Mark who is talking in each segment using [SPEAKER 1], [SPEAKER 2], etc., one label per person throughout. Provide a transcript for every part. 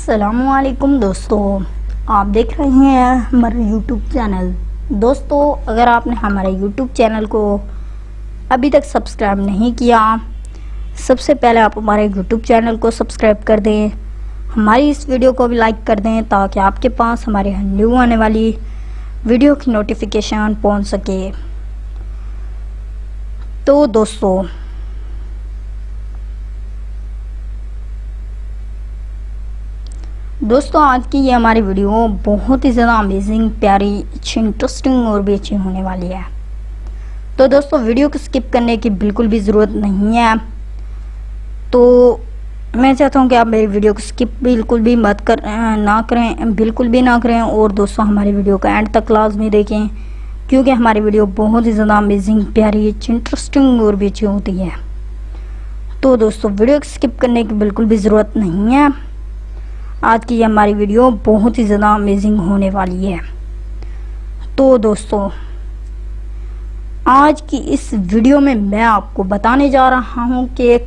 [SPEAKER 1] अस्सलामुअलैकुम दोस्तों, आप देख रहे हैं हमारा यूट्यूब चैनल। दोस्तों, अगर आपने हमारे यूट्यूब चैनल को अभी तक सब्सक्राइब नहीं किया, सबसे पहले आप हमारे यूट्यूब चैनल को सब्सक्राइब कर दें, हमारी इस वीडियो को भी लाइक कर दें ताकि आपके पास हमारे न्यू आने वाली वीडियो की नोटिफिकेशन पहुंच सके। तो दोस्तों आज की ये हमारी वीडियो बहुत ही ज़्यादा अमेजिंग, प्यारी, अच्छी, इंटरेस्टिंग और भी अच्छी होने वाली है। तो दोस्तों वीडियो को स्किप करने की बिल्कुल भी ज़रूरत नहीं है। तो मैं चाहता हूँ कि आप मेरी वीडियो को स्किप बिल्कुल भी ना करें। और दोस्तों हमारी वीडियो को एंड तक लाजमी देखें क्योंकि हमारी वीडियो बहुत ही ज़्यादा अमेजिंग, प्यारी, अच्छी, इंटरेस्टिंग और भी अच्छी होती है। तो दोस्तों वीडियो को स्किप करने की बिल्कुल भी ज़रूरत नहीं है। आज की हमारी वीडियो बहुत ही ज़्यादा अमेजिंग होने वाली है। तो दोस्तों आज की इस वीडियो में मैं आपको बताने जा रहा हूं कि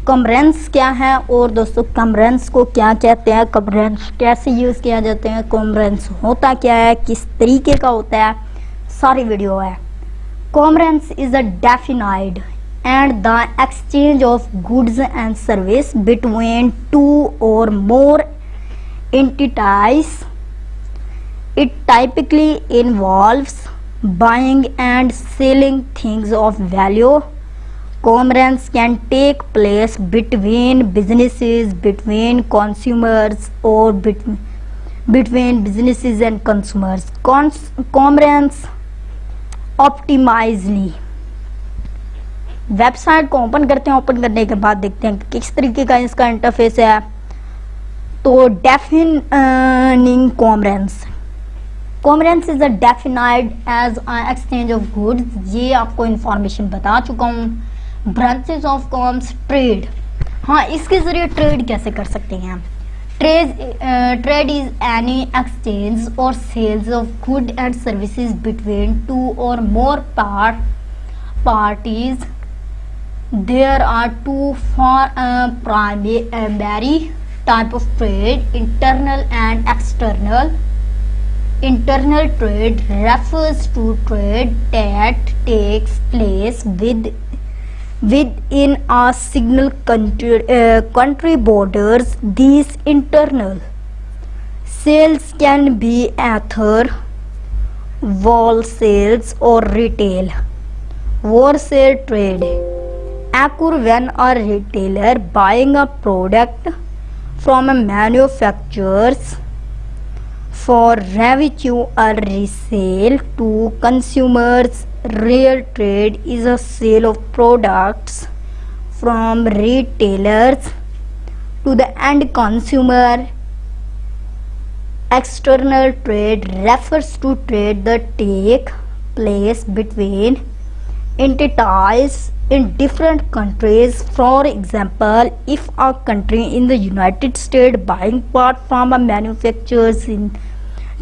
[SPEAKER 1] कॉमरेंस क्या है और दोस्तों कॉमरेंस को क्या कहते हैं, कॉमरेंस कैसे यूज़ किया जाते हैं, कॉमरेंस होता क्या है, किस तरीके का होता है, सारी वीडियो है। Commerce is a defined and the exchange of goods and service between two or more entities. It typically involves buying and selling things of value. Commerce can take place between businesses, between consumers, or between businesses and consumers. Commerce optimally website को open करते हैं। Open करने के बाद देखते हैं कि किस तरीके का इसका इंटरफेस है। तो defining commerce is a defined as exchange of goods. ये आपको इंफॉर्मेशन बता चुका हूँ। ब्रांचेस ऑफ कॉमर्स ट्रेड, हाँ इसके जरिए ट्रेड कैसे कर सकते हैं। Trade is any exchange or sales of good and services between two or more parties. There are two primary type of trade: internal and external. Internal trade refers to trade that takes place within a single country borders. These internal sales can be either wholesale or retail. Wholesale trade occur when a retailer buying a product from a manufacturer for revenue or resale to consumers. Real trade is a sale of products from retailers to the end consumer. External trade refers to trade that take place between entities in different countries. For example, if a country in the United States buying part from a manufacturers in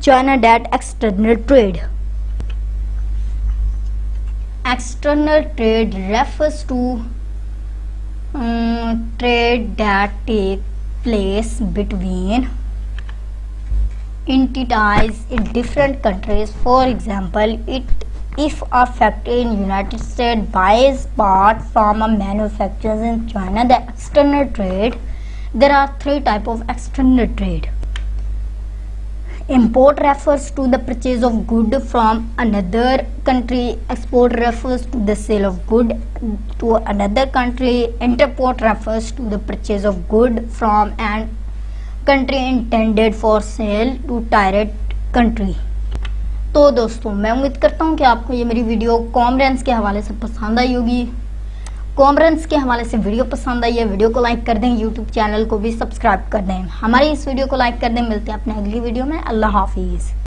[SPEAKER 1] China, that external trade. External trade refers to trade that take place between entities in different countries. For example, if a factory in United States buys part from a manufacturer in China, the external trade, there are three types of external trade. Import refers to the purchase of good from another country. Export refers to the sale of good to another country. Import refers to the purchase of good from an country intended for sale to direct country. तो दोस्तों मैं उम्मीद करता हूँ कि आपको ये मेरी वीडियो कॉमरेंस के हवाले से पसंद आई होगी। कॉमरेंस के हवाले से वीडियो पसंद आई है, वीडियो को लाइक कर दें, यूट्यूब चैनल को भी सब्सक्राइब कर दें, हमारी इस वीडियो को लाइक कर दें। मिलते हैं अपने अगली वीडियो में। अल्लाह हाफिज़।